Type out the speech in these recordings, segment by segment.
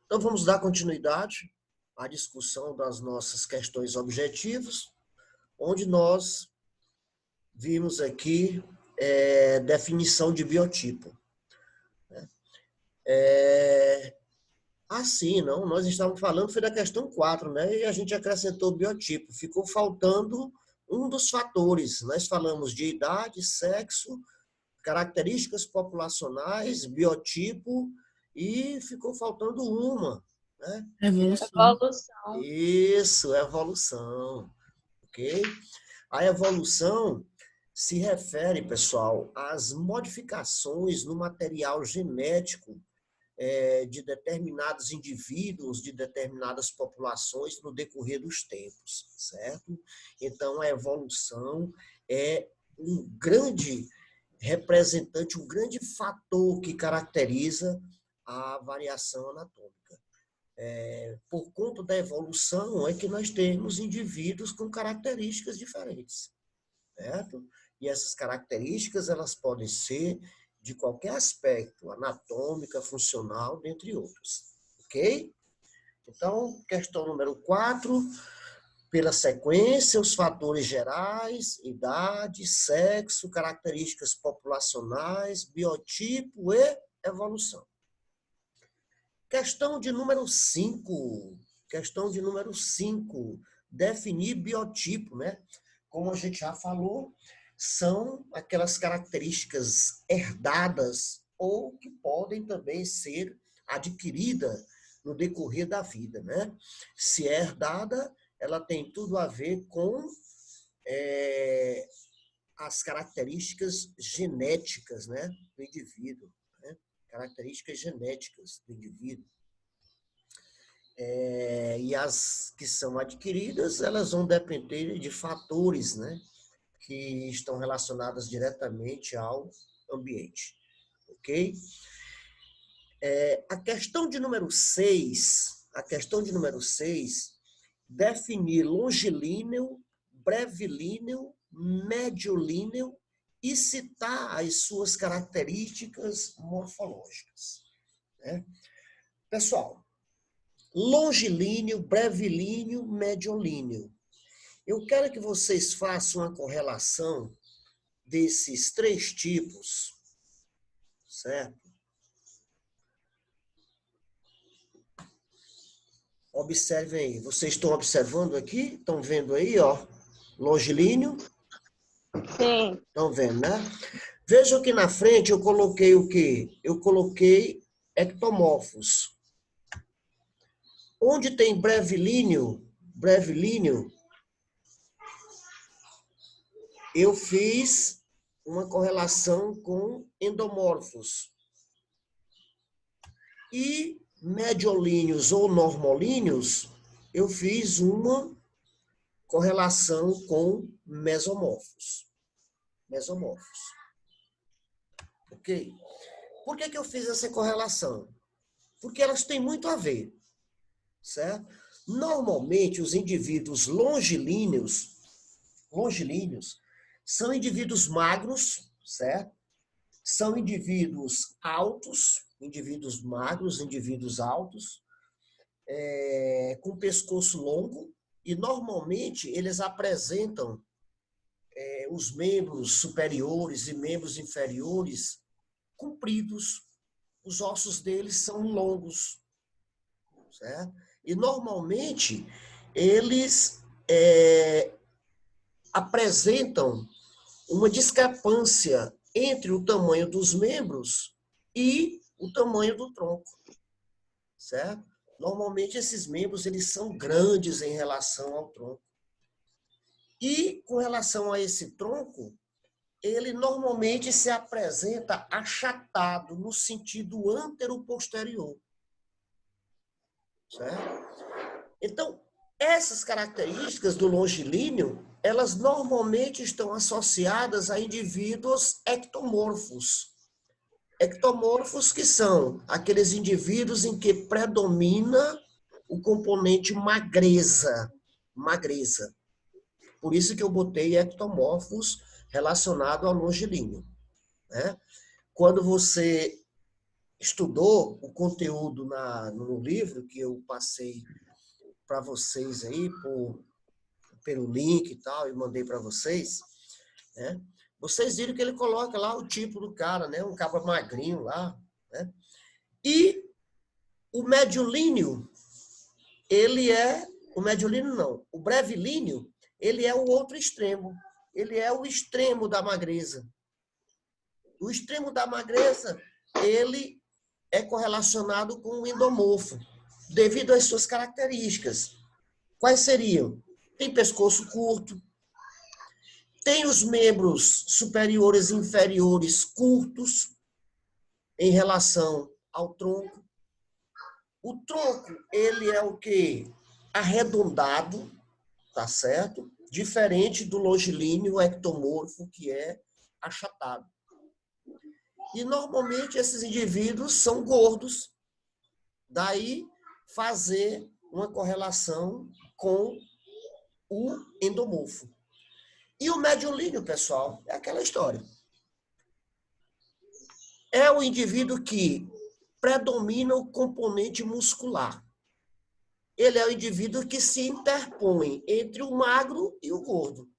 Então, vamos dar continuidade à discussão das nossas questões objetivas, onde nós vimos aqui definição de biotipo. Assim, não, nós estávamos falando, foi da questão 4, né? E a gente acrescentou biotipo. Ficou faltando um dos fatores. Nós falamos de idade, sexo, características populacionais, biotipo, e ficou faltando uma, né? Evolução. Isso, evolução. Ok? A evolução se refere, pessoal, às modificações no material genético de determinados indivíduos, de determinadas populações no decorrer dos tempos, certo? Então, a evolução é um grande representante, um grande fator que caracteriza a variação anatômica. Por conta da evolução é que nós temos indivíduos com características diferentes, certo? E essas características, elas podem ser de qualquer aspecto, anatômica, funcional, dentre outros. Ok? Então, questão número 4, pela sequência, os fatores gerais, idade, sexo, características populacionais, biotipo e evolução. Questão de número 5. Questão de número 5. Definir biotipo, né? Como a gente já falou, são aquelas características herdadas ou que podem também ser adquiridas no decorrer da vida, né? Se é herdada, ela tem tudo a ver com as características genéticas, né, do indivíduo, né? Características genéticas do indivíduo. E as que são adquiridas, elas vão depender de fatores, né, que estão relacionadas diretamente ao ambiente. Ok? A questão de número 6, definir longilíneo, brevilíneo, mediolíneo e citar as suas características morfológicas. Né? Pessoal, longilíneo, brevilíneo, mediolíneo. Eu quero que vocês façam uma correlação desses 3 tipos, certo? Observem aí. Vocês estão observando aqui? Estão vendo aí, ó? Longilíneo? Sim. Estão vendo, né? Vejam que na frente eu coloquei o quê? Eu coloquei ectomorfos. Onde tem brevilíneo, eu fiz uma correlação com endomorfos. E mediolíneos ou normolíneos, eu fiz uma correlação com mesomorfos. Ok? Por que eu fiz essa correlação? Porque elas têm muito a ver, certo? Normalmente, os indivíduos longilíneos são indivíduos magros, certo? São indivíduos altos, indivíduos magros, indivíduos altos, com pescoço longo, e normalmente eles apresentam os membros superiores e membros inferiores compridos. Os ossos deles são longos, certo? E normalmente eles apresentam uma discrepância entre o tamanho dos membros e o tamanho do tronco, certo? Normalmente esses membros eles são grandes em relação ao tronco. E com relação a esse tronco, ele normalmente se apresenta achatado no sentido antero-posterior, certo? Então, essas características do longilíneo, elas normalmente estão associadas a indivíduos ectomorfos. Ectomorfos que são aqueles indivíduos em que predomina o componente magreza. Por isso que eu botei ectomorfos relacionado ao longilíneo. Né? Quando você estudou o conteúdo no livro que eu passei para vocês aí, pelo link e tal, e mandei para vocês, né? Vocês viram que ele coloca lá o tipo do cara, né? Um cara magrinho lá, né? E o mediolíneo, ele é... O mediolíneo não. O brevilíneo, ele é o outro extremo. Ele é o extremo da magreza. O extremo da magreza, ele é correlacionado com o endomorfo, devido às suas características. Quais seriam? Tem pescoço curto, tem os membros superiores e inferiores curtos em relação ao tronco. O tronco, ele é o quê? Arredondado, tá certo? Diferente do longilíneo ectomorfo, que é achatado. E, normalmente, esses indivíduos são gordos. Daí, fazer uma correlação com o endomorfo. E o mediolíneo, pessoal, é aquela história. É o indivíduo que predomina o componente muscular. Ele é o indivíduo que se interpõe entre o magro e o gordo.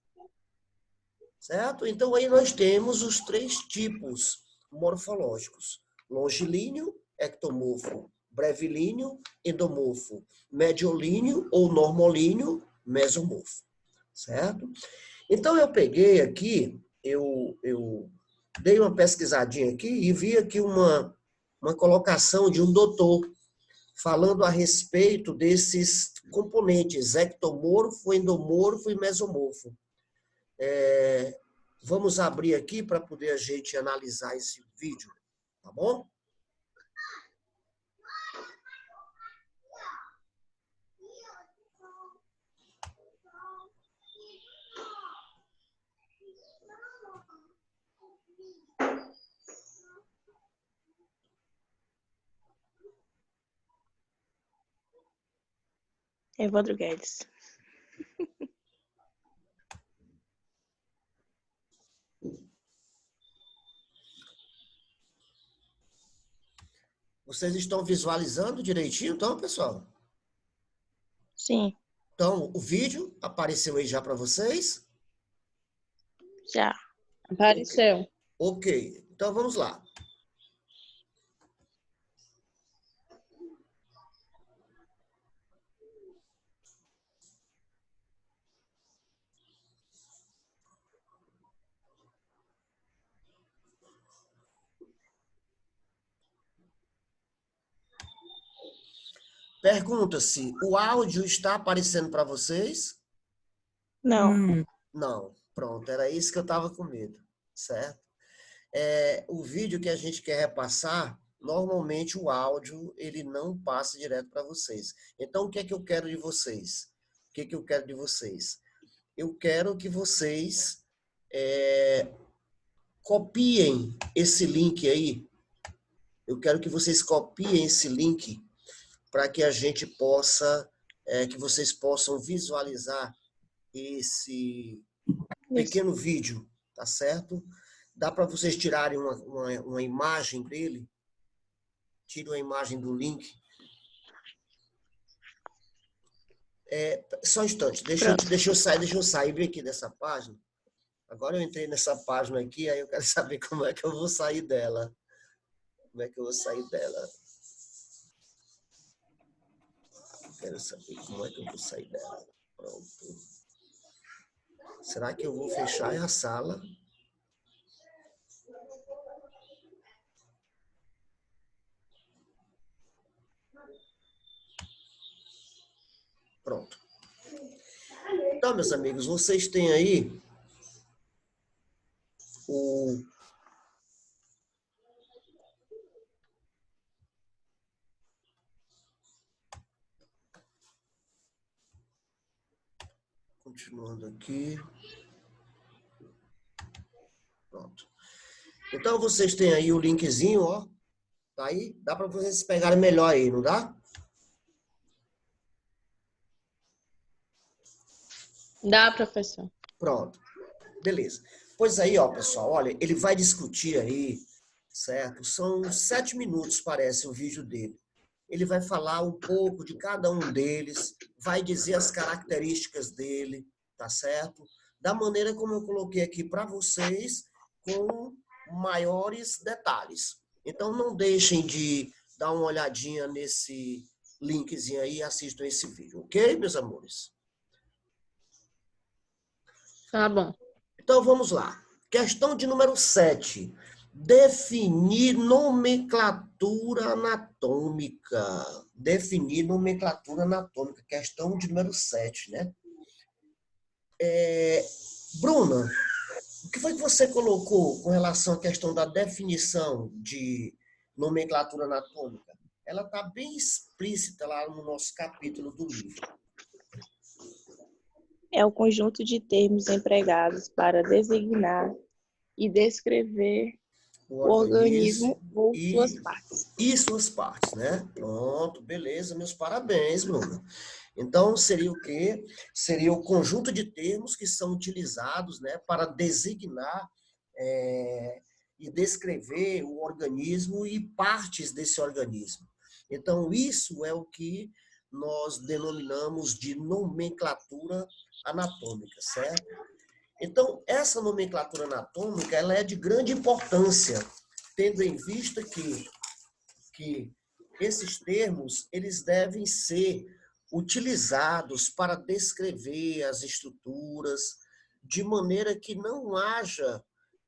Certo? Então, aí nós temos os 3 tipos morfológicos: longilíneo, ectomorfo, brevilíneo, endomorfo, mediolíneo ou normolíneo, mesomorfo. Certo? Então, eu peguei aqui, eu dei uma pesquisadinha aqui e vi aqui uma colocação de um doutor falando a respeito desses componentes, ectomorfo, endomorfo e mesomorfo. Vamos abrir aqui para poder a gente analisar esse vídeo, tá bom? Evandro Guedes. Vocês estão visualizando direitinho, então, pessoal? Sim, Então, o vídeo apareceu aí já para vocês? já. Apareceu. Ok, então vamos lá. Pergunta-se, o áudio está aparecendo para vocês? Não. Não. Pronto, era isso que eu estava com medo, certo? O vídeo que a gente quer repassar, normalmente o áudio, ele não passa direto para vocês. Então, o que é que eu quero de vocês? O que é que eu quero de vocês? Eu quero que vocês copiem esse link aí. Eu quero que vocês copiem esse link para que a gente possa, que vocês possam visualizar esse pequeno vídeo, tá certo? Dá para vocês tirarem uma imagem dele? Tire uma imagem do link. Só um instante, deixa eu sair aqui dessa página. Agora eu entrei nessa página aqui, aí eu quero saber como é que eu vou sair dela. Como é que eu vou sair dela? Quero saber como é que eu vou sair dela. Pronto. Será que eu vou fechar a sala? Pronto. Então, meus amigos, vocês têm aí o... Continuando aqui. Pronto. Então, vocês têm aí o linkzinho, ó. Tá aí? Dá para vocês pegarem melhor aí, não dá? Dá, professor. Pronto. Beleza. Pois aí, ó, pessoal, olha, ele vai discutir aí certo? São 7 minutos, parece, o vídeo dele. Ele vai falar um pouco de cada um deles, vai dizer as características dele, tá certo? Da maneira como eu coloquei aqui para vocês, com maiores detalhes. Então, não deixem de dar uma olhadinha nesse linkzinho aí e assistam esse vídeo, ok, meus amores? Tá bom. Então, vamos lá. Questão de número 7. Definir nomenclatura anatômica. Definir nomenclatura anatômica. Questão de número 7, né? Bruna, o que foi que você colocou com relação à questão da definição de nomenclatura anatômica? Ela está bem explícita lá no nosso capítulo do livro. É o conjunto de termos empregados para designar e descrever o organismo ou suas partes. E suas partes, né? Pronto, beleza, meus parabéns, Bruna. Então, seria o quê? Seria o conjunto de termos que são utilizados, né, para designar e descrever o organismo e partes desse organismo. Então, isso é o que nós denominamos de nomenclatura anatômica, certo? Então, essa nomenclatura anatômica ela é de grande importância, tendo em vista que esses termos eles devem ser utilizados para descrever as estruturas de maneira que não haja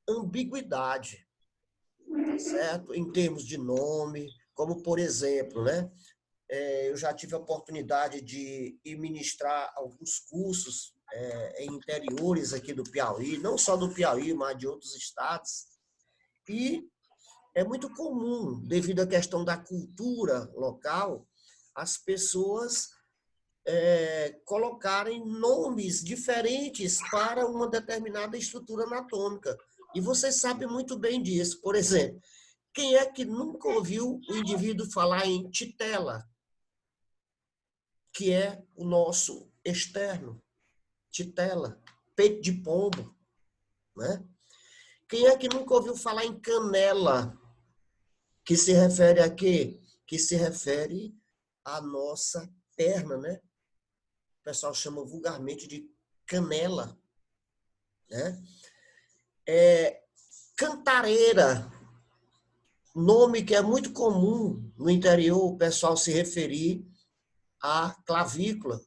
ambiguidade, tá certo? Em termos de nome, como por exemplo, né? Eu já tive a oportunidade de ir ministrar alguns cursos em interiores aqui do Piauí, não só do Piauí, mas de outros estados. E é muito comum, devido à questão da cultura local, as pessoas colocarem nomes diferentes para uma determinada estrutura anatômica. E vocês sabem muito bem disso. Por exemplo, quem é que nunca ouviu o indivíduo falar em titela, que é o nosso externo? Titela, peito de pombo, né? Quem é que nunca ouviu falar em canela, que se refere a quê? Que se refere à nossa perna, né? O pessoal chama vulgarmente de canela, né? Cantareira, nome que é muito comum no interior o pessoal se referir à clavícula.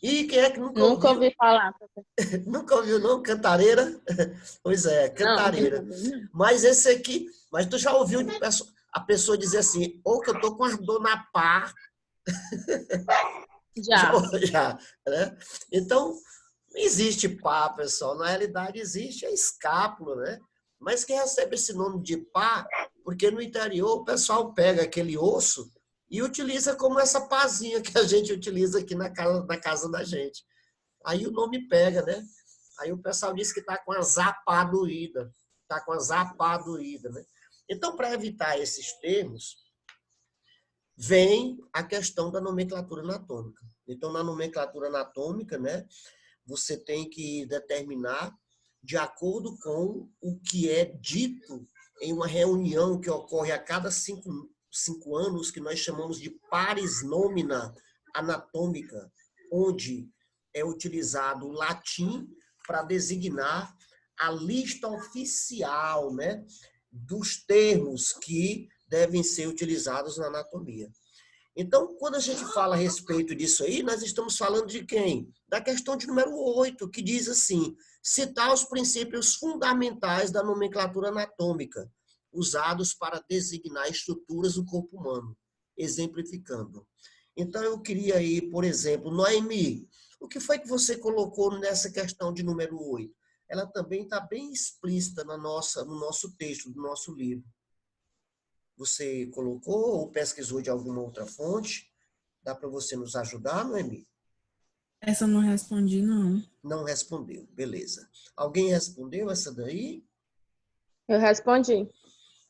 E quem é que nunca Nunca ouviu? ouvi falar. Nunca ouviu, não? Cantareira? Pois é, Não, cantareira. Mas esse aqui, mas tu já ouviu a pessoa dizer assim, ou que eu tô com dor na pá. já. Já, né? Então, não existe pá, pessoal. Na realidade, existe a escápula, né? Mas quem recebe esse nome de pá, porque no interior o pessoal pega aquele osso e utiliza como essa pazinha que a gente utiliza aqui na casa da gente. Aí o nome pega, né? Aí o pessoal diz que está com a zapa doída. Está com a zapa doída, né? Então, para evitar esses termos, vem a questão da nomenclatura anatômica. Então, na nomenclatura anatômica, né, você tem que determinar de acordo com o que é dito em uma reunião que ocorre a cada cinco anos, que nós chamamos de pares nomina anatômica, onde é utilizado o latim para designar a lista oficial, né, dos termos que devem ser utilizados na anatomia. Então, quando a gente fala a respeito disso aí, nós estamos falando de quem? Da questão de número 8, que diz assim, citar os princípios fundamentais da nomenclatura anatômica, usados para designar estruturas do corpo humano, exemplificando. Então, eu queria aí, por exemplo, Noemi, o que foi que você colocou nessa questão de número 8? Ela também está bem explícita no nosso texto, no nosso livro. Você colocou ou pesquisou de alguma outra fonte? Dá para você nos ajudar, Noemi? Essa eu não respondi, não. Não respondeu, beleza. Alguém respondeu essa daí? Eu respondi.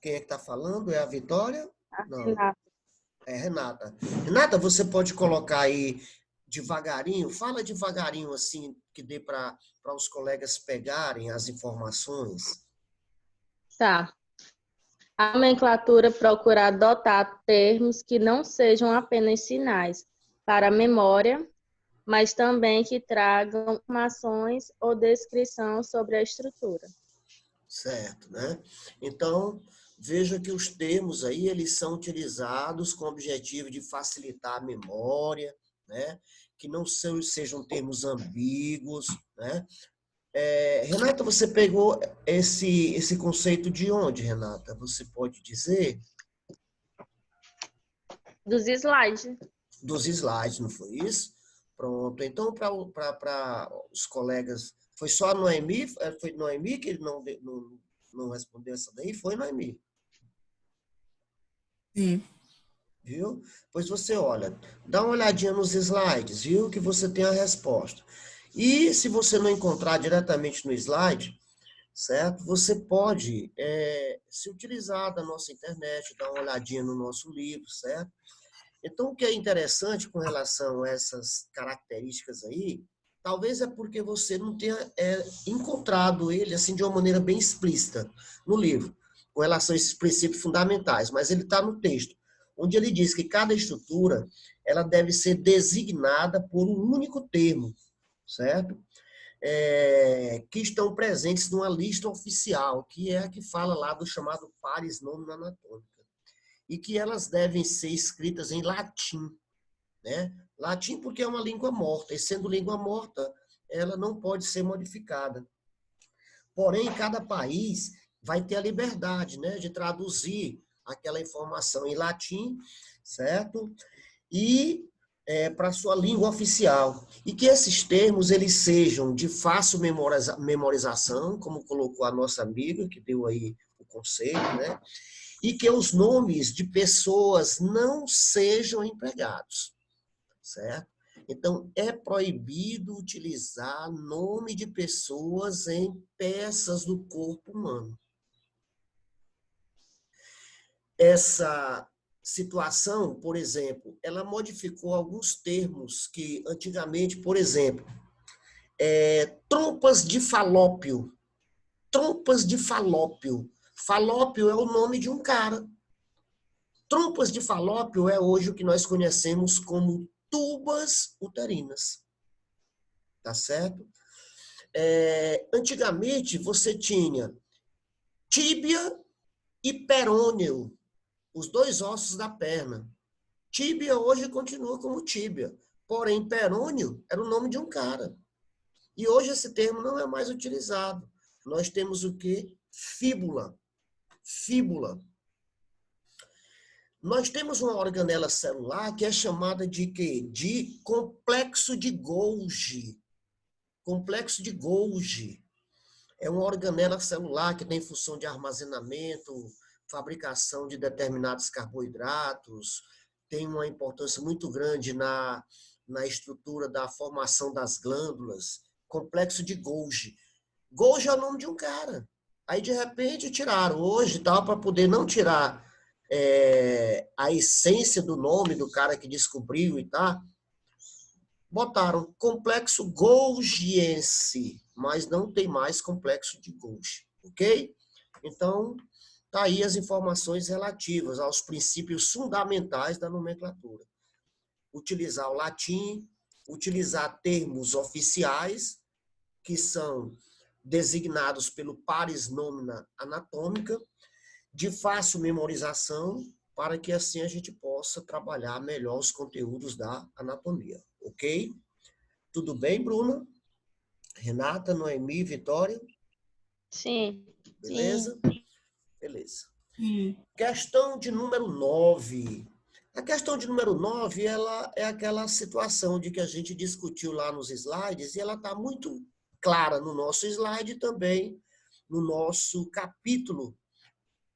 Quem é que está falando? É a Vitória? Não, Renata. é Renata. Renata, você pode colocar aí devagarinho? Fala devagarinho assim, que dê para os colegas pegarem as informações. Tá. A nomenclatura procura adotar termos que não sejam apenas sinais para a memória, mas também que tragam informações ou descrição sobre a estrutura. Certo, né? Então, veja que os termos aí, eles são utilizados com o objetivo de facilitar a memória, né? Que não sejam termos ambíguos, né? Renata, você pegou esse conceito de onde, Renata? Você pode dizer? Dos slides. Dos slides, não foi isso? Pronto. Então, para os colegas, foi só a Noemi? Foi Noemi que ele não respondeu essa daí? Foi Noemi? Sim. Viu? Pois você olha, dá uma olhadinha nos slides, viu? Que você tem a resposta. E se você não encontrar diretamente no slide, certo? Você pode se utilizar da nossa internet, dar uma olhadinha no nosso livro, certo? Então, o que é interessante com relação a essas características aí, talvez é porque você não tenha encontrado ele assim de uma maneira bem explícita no livro, com relação a esses princípios fundamentais, mas ele está no texto, onde ele diz que cada estrutura ela deve ser designada por um único termo, certo? Que estão presentes numa lista oficial, que é a que fala lá do chamado pares nomina anatômica, e que elas devem ser escritas em latim, né? Latim porque é uma língua morta, e sendo língua morta, ela não pode ser modificada. Porém, cada país vai ter a liberdade, né, de traduzir aquela informação em latim, certo? E para sua língua oficial. E que esses termos eles sejam de fácil memorização, como colocou a nossa amiga, que deu aí o conceito, né? E que os nomes de pessoas não sejam empregados, certo? Então, é proibido utilizar nome de pessoas em peças do corpo humano. Essa situação, por exemplo, ela modificou alguns termos que antigamente, por exemplo, trompas de falópio. Trompas de falópio. Falópio é o nome de um cara. Trompas de falópio é hoje o que nós conhecemos como tubas uterinas. Tá certo? Antigamente, você tinha tíbia e perônio, os dois ossos da perna. Tíbia hoje continua como tíbia, porém perônio era o nome de um cara. E hoje esse termo não é mais utilizado. Nós temos o quê? Fíbula. Fíbula. Nós temos uma organela celular que é chamada de quê? De complexo de Golgi. Complexo de Golgi. É uma organela celular que tem função de armazenamento, fabricação de determinados carboidratos, tem uma importância muito grande na estrutura da formação das glândulas. Complexo de Golgi. Golgi é o nome de um cara. Aí, de repente, tiraram. Hoje, dá para poder não tirar a essência do nome do cara que descobriu e tá, botaram complexo golgiense, mas não tem mais complexo de Golgi, ok? Então, tá aí as informações relativas aos princípios fundamentais da nomenclatura. Utilizar o latim, utilizar termos oficiais, que são designados pelo pares nomina anatômica, de fácil memorização, para que assim a gente possa trabalhar melhor os conteúdos da anatomia, ok? Tudo bem, Bruna? Renata, Noemi, Vitória? Sim. Beleza? Beleza. Sim. Questão de número 9. A questão de número 9, ela é aquela situação de que a gente discutiu lá nos slides, e ela está muito clara no nosso slide e também no nosso capítulo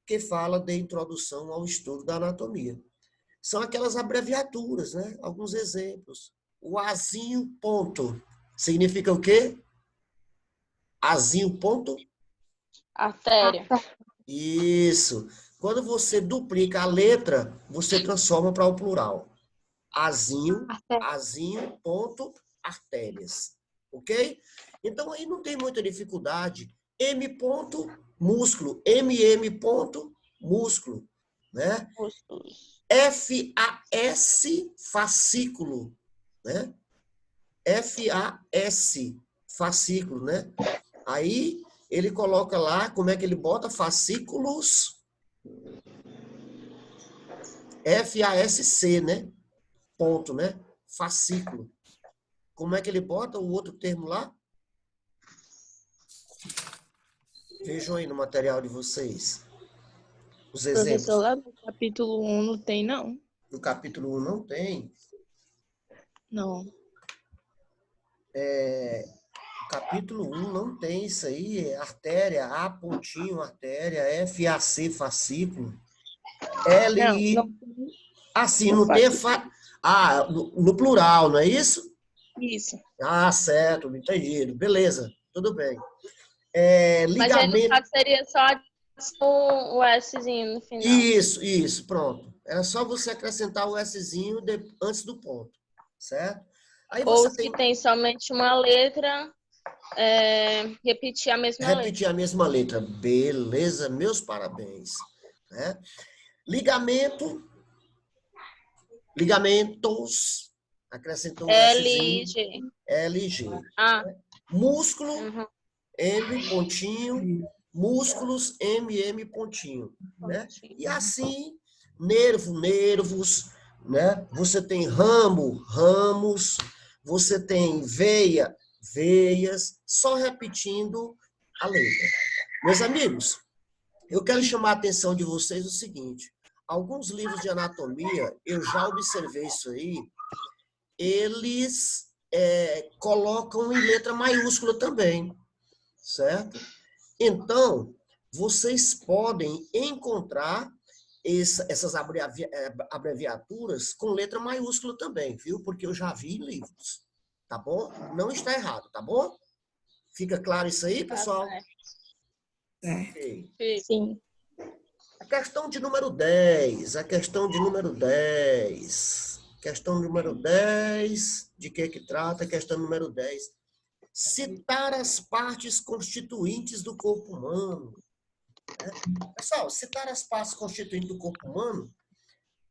que fala de introdução ao estudo da anatomia. São aquelas abreviaturas, né? Alguns exemplos. O azinho ponto. Significa o quê? Azinho ponto? Artéria. Isso. Quando você duplica a letra, você transforma para o plural. Azinho, azinho ponto, artérias. Ok? Então, aí não tem muita dificuldade. M ponto, músculo. MM ponto, músculo, né? Músculos. FAS, fascículo, né? FAS, fascículo, né? Aí ele coloca lá, como é que ele bota? Fascículos, FASC, né? Ponto, né? Fascículo. Como é que ele bota o outro termo lá? Vejam aí no material de vocês. Os exemplos. Professor, lá no capítulo 1 não tem, não? No capítulo 1 não tem. Não. Capítulo 1 não tem isso aí. É artéria, A pontinho, artéria, FAC, fascículo. LI. Não. Assim, não tem. No plural, não é isso? Isso. Ah, certo, entendido. Beleza, tudo bem. Mas aí, no Ligamento. caso, seria só o Szinho no final. Isso, pronto. Era só você acrescentar o Szinho antes do ponto, certo? Aí Ou você os que tem somente uma letra, repetir a mesma letra. repetir a mesma letra. Beleza, meus parabéns. Né? Ligamentos, acrescentou o Szinho. LG. LG. Ah. Músculo, Uhum. M, pontinho. Músculos, MM, pontinho. Né? E assim, nervos, né? Você tem ramos, você tem veia, veias, só repetindo a letra. Meus amigos, eu quero chamar a atenção de vocês o seguinte, alguns livros de anatomia, eu já observei isso aí, eles colocam em letra maiúscula também, certo? Então, vocês podem encontrar essas abreviaturas com letra maiúscula também, viu? Porque eu já vi em livros, tá bom? Não está errado, tá bom? Fica claro isso aí, pessoal? É. Okay. Sim. A questão de número 10. Questão de número 10, de que trata a questão número 10? Citar as partes constituintes do corpo humano. Pessoal, citar as partes constituintes do corpo humano,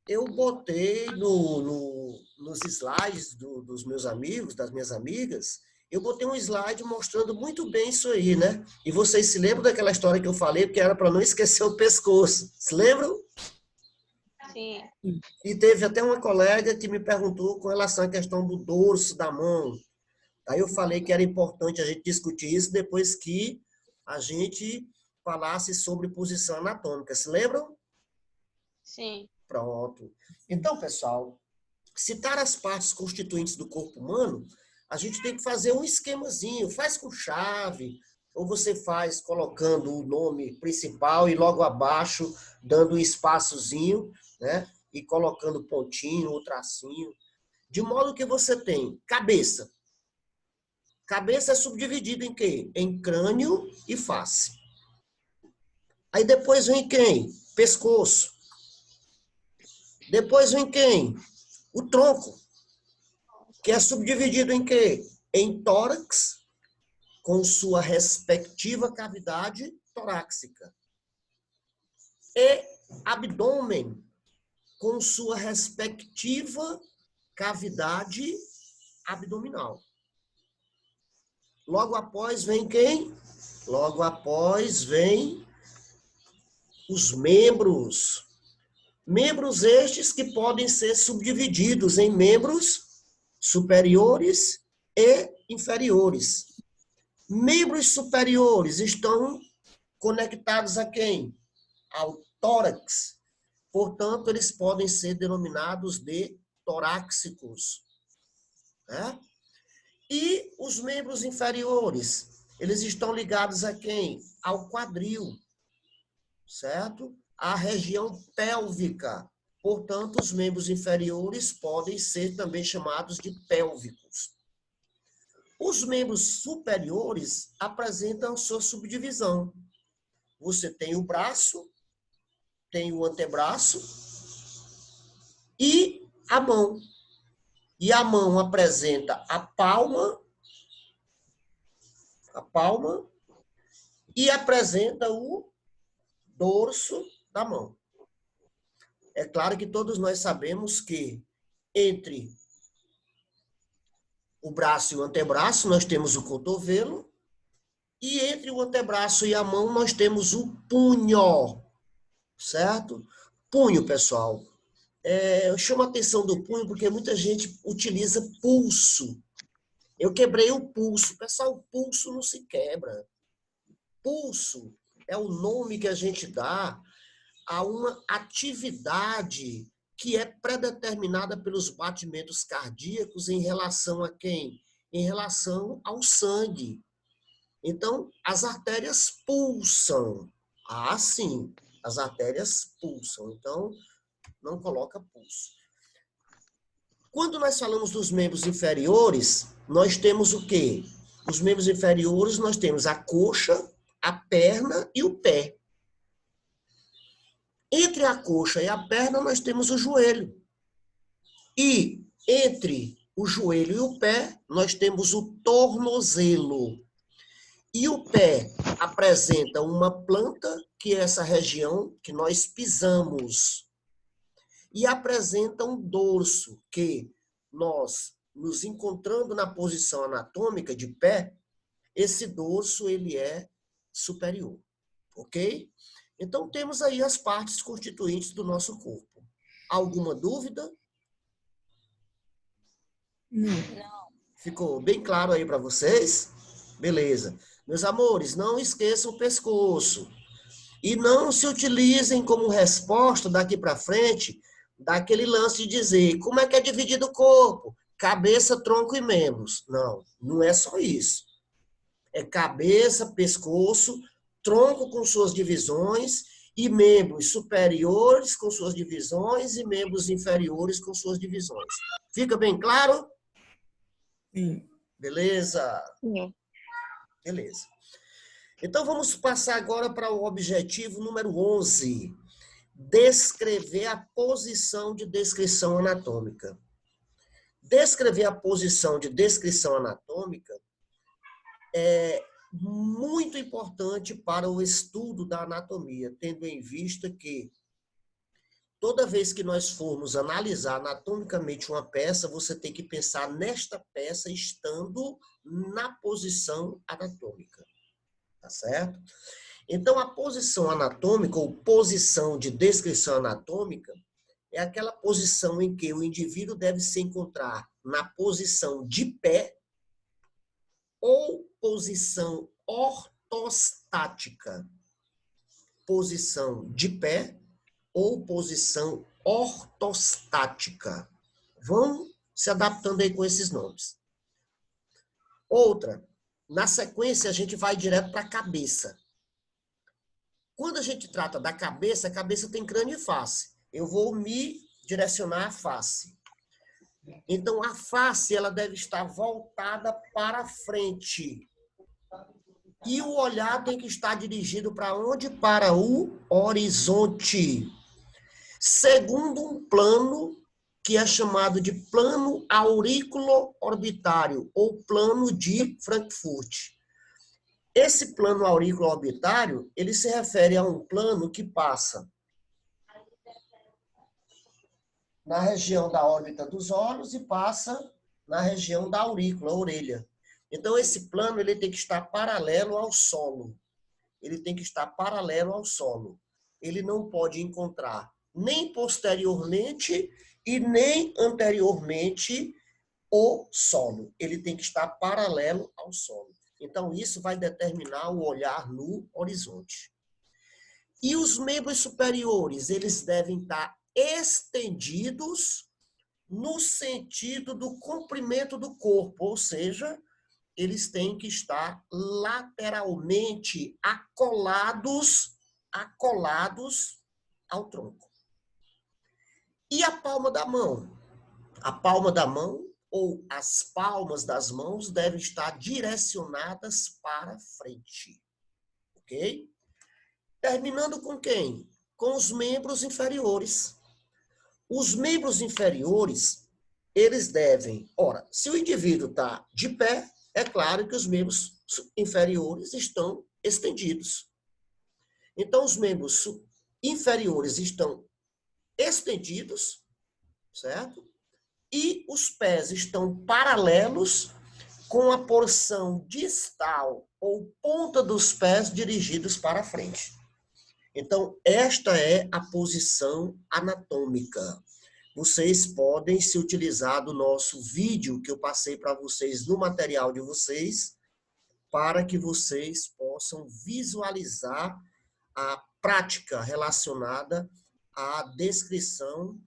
eu botei nos slides dos meus amigos, das minhas amigas, eu botei um slide mostrando muito bem isso aí, né? E vocês se lembram daquela história que eu falei, que era para não esquecer o pescoço. Se lembram? Sim. E teve até uma colega que me perguntou com relação à questão do dorso da mão. Aí eu falei que era importante a gente discutir isso depois que a gente falasse sobre posição anatômica. Se lembram? Sim. Pronto. Então, pessoal, citar as partes constituintes do corpo humano, a gente tem que fazer um esquemazinho. Faz com chave, ou você faz colocando o nome principal e logo abaixo dando um espaçozinho, né? E colocando pontinho ou tracinho. De modo que você tem cabeça. Cabeça é subdividida em quê? Em crânio e face. Aí depois vem quem? Pescoço. Depois vem quem? O tronco, que é subdividido em quê? Em tórax, com sua respectiva cavidade torácica. E abdômen, com sua respectiva cavidade abdominal. Logo após vem quem? Logo após vem os membros. Membros estes que podem ser subdivididos em membros superiores e inferiores. Membros superiores estão conectados a quem? Ao tórax. Portanto, eles podem ser denominados de torácicos. Né? E os membros inferiores, eles estão ligados a quem? Ao quadril, certo? A região pélvica. Portanto, os membros inferiores podem ser também chamados de pélvicos. Os membros superiores apresentam sua subdivisão. Você tem o braço, tem o antebraço e a mão. E a mão apresenta a palma e apresenta o dorso da mão. É claro que todos nós sabemos que entre o braço e o antebraço nós temos o cotovelo, e entre o antebraço e a mão nós temos o punho, certo? Punho, pessoal. Eu chamo a atenção do punho porque muita gente utiliza pulso. Eu quebrei o pulso. Pessoal, o pulso não se quebra. Pulso é o nome que a gente dá a uma atividade que é predeterminada pelos batimentos cardíacos em relação a quem? Em relação ao sangue. Então, as artérias pulsam. Ah, sim, as artérias pulsam. Então, não coloca pulso. Quando nós falamos dos membros inferiores, nós temos o quê? Os membros inferiores, nós temos a coxa, a perna e o pé. Entre a coxa e a perna, nós temos o joelho. E entre o joelho e o pé, nós temos o tornozelo. E o pé apresenta uma planta, que é essa região que nós pisamos. E apresenta um dorso, que nós, nos encontrando na posição anatômica de pé, esse dorso ele é superior. Ok? Então, temos aí as partes constituintes do nosso corpo. Alguma dúvida? Não. Ficou bem claro aí para vocês? Beleza. Meus amores, não esqueçam o pescoço. E não se utilizem como resposta daqui para frente daquele lance de dizer como é que é dividido o corpo? Cabeça, tronco e membros. Não, não é só isso. É cabeça, pescoço, tronco com suas divisões e membros superiores com suas divisões e membros inferiores com suas divisões. Fica bem claro? Sim. Beleza? Sim. Beleza. Então, vamos passar agora para o objetivo número 11. Descrever a posição de descrição anatômica. Descrever a posição de descrição anatômica é muito importante para o estudo da anatomia, tendo em vista que toda vez que nós formos analisar anatomicamente uma peça, você tem que pensar nesta peça estando na posição anatômica. Tá certo? Então, a posição anatômica, ou posição de descrição anatômica, é aquela posição em que o indivíduo deve se encontrar na posição de pé ou posição ortostática. Posição de pé ou posição ortostática. Vão se adaptando aí com esses nomes. Outra, na sequência, a gente vai direto para a cabeça. Quando a gente trata da cabeça, a cabeça tem crânio e face. Eu vou me direcionar à face. Então, a face ela deve estar voltada para frente. E o olhar tem que estar dirigido para onde? Para o horizonte. Segundo um plano que é chamado de plano aurículo-orbitário, ou plano de Frankfurt. Esse plano aurículo-orbitário, ele se refere a um plano que passa na região da órbita dos olhos e passa na região da aurícula, a orelha. Então, esse plano ele tem que estar paralelo ao solo. Ele tem que estar paralelo ao solo. Ele não pode encontrar nem posteriormente e nem anteriormente o solo. Ele tem que estar paralelo ao solo. Então, isso vai determinar o olhar no horizonte. E os membros superiores, eles devem estar estendidos no sentido do comprimento do corpo, ou seja, eles têm que estar lateralmente acolados ao tronco. E a palma da mão? A palma da mão ou as palmas das mãos devem estar direcionadas para frente. Ok? Terminando com quem? Com os membros inferiores. Os membros inferiores, eles devem... Ora, se o indivíduo está de pé, é claro que os membros inferiores estão estendidos. Então, os membros inferiores estão estendidos, certo? E os pés estão paralelos com a porção distal ou ponta dos pés dirigidos para frente. Então, esta é a posição anatômica. Vocês podem se utilizar do nosso vídeo que eu passei para vocês no material de vocês, para que vocês possam visualizar a prática relacionada à descrição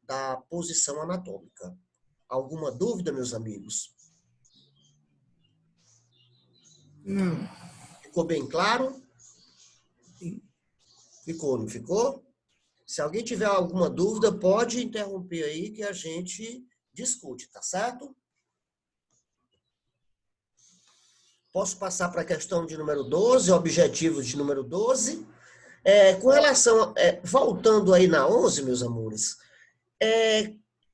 da posição anatômica. Alguma dúvida, meus amigos? Não. Ficou bem claro? Sim. Ficou, não ficou? Se alguém tiver alguma dúvida, pode interromper aí que a gente discute, tá certo? Posso passar para a questão de número 12, objetivos de número 12. Com relação, voltando aí na 11, meus amores,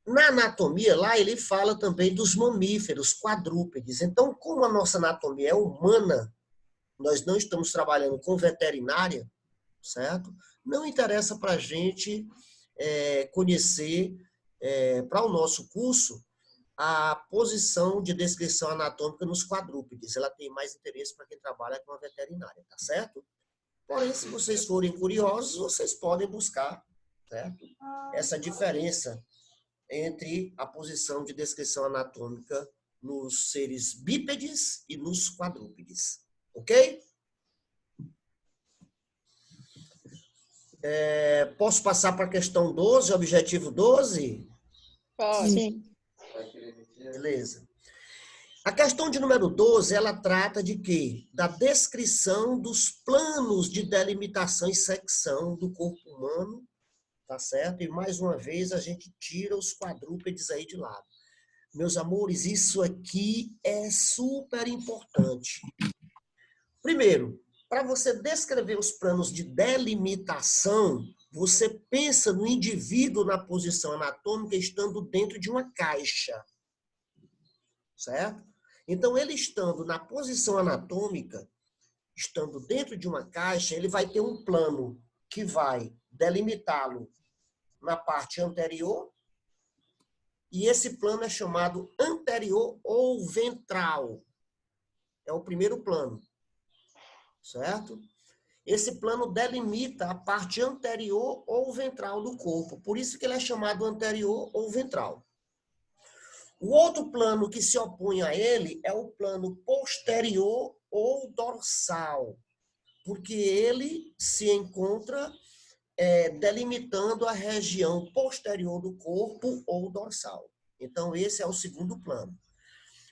na anatomia lá ele fala também dos mamíferos quadrúpedes. Então, como a nossa anatomia é humana, nós não estamos trabalhando com veterinária, certo? Não interessa para a gente conhecer, para o nosso curso, a posição de descrição anatômica nos quadrúpedes. Ela tem mais interesse para quem trabalha com a veterinária, tá certo? Porém, se vocês forem curiosos, vocês podem buscar, certo? Essa diferença entre a posição de descrição anatômica nos seres bípedes e nos quadrúpedes. Ok? Posso passar para a questão 12, objetivo 12? Pode. Sim. Beleza. A questão de número 12, ela trata de quê? Da descrição dos planos de delimitação e secção do corpo humano, tá certo? E mais uma vez a gente tira os quadrúpedes aí de lado. Meus amores, isso aqui é super importante. Primeiro, para você descrever os planos de delimitação, você pensa no indivíduo na posição anatômica estando dentro de uma caixa. Certo? Então, ele estando na posição anatômica, estando dentro de uma caixa, ele vai ter um plano que vai delimitá-lo na parte anterior, e esse plano é chamado anterior ou ventral. É o primeiro plano. Certo? Esse plano delimita a parte anterior ou ventral do corpo. Por isso que ele é chamado anterior ou ventral. O outro plano que se opõe a ele é o plano posterior ou dorsal, porque ele se encontra delimitando a região posterior do corpo ou dorsal. Então, esse é o segundo plano.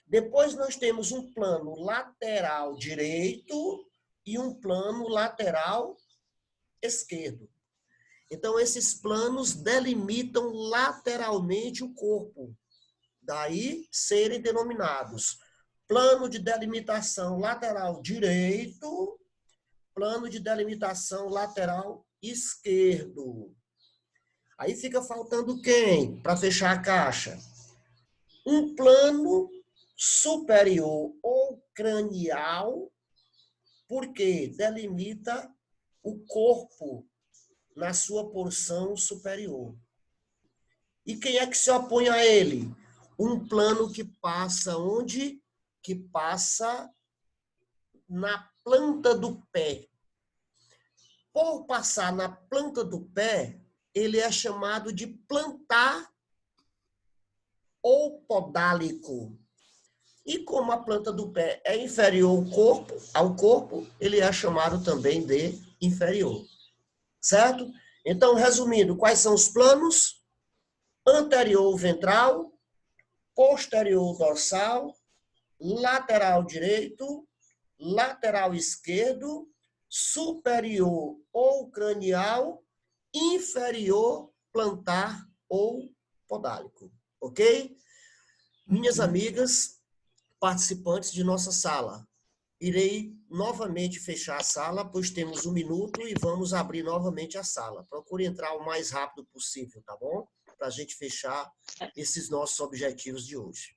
Depois nós temos um plano lateral direito e um plano lateral esquerdo. Então, esses planos delimitam lateralmente o corpo. Daí serem denominados plano de delimitação lateral direito, plano de delimitação lateral esquerdo. Aí fica faltando quem para fechar a caixa? Um plano superior ou cranial, porque delimita o corpo na sua porção superior. E quem é que se opõe a ele? Um plano que passa onde? Que passa na planta do pé. Por passar na planta do pé, ele é chamado de plantar ou podálico. E como a planta do pé é inferior ao corpo, ele é chamado também de inferior. Certo? Então, resumindo, quais são os planos? Anterior ventral, posterior dorsal, lateral direito, lateral esquerdo, superior ou cranial, inferior plantar ou podálico. Ok? Minhas amigas, participantes de nossa sala, irei novamente fechar a sala, pois temos 1 minuto e vamos abrir novamente a sala. Procure entrar o mais rápido possível, tá bom? Para a gente fechar esses nossos objetivos de hoje.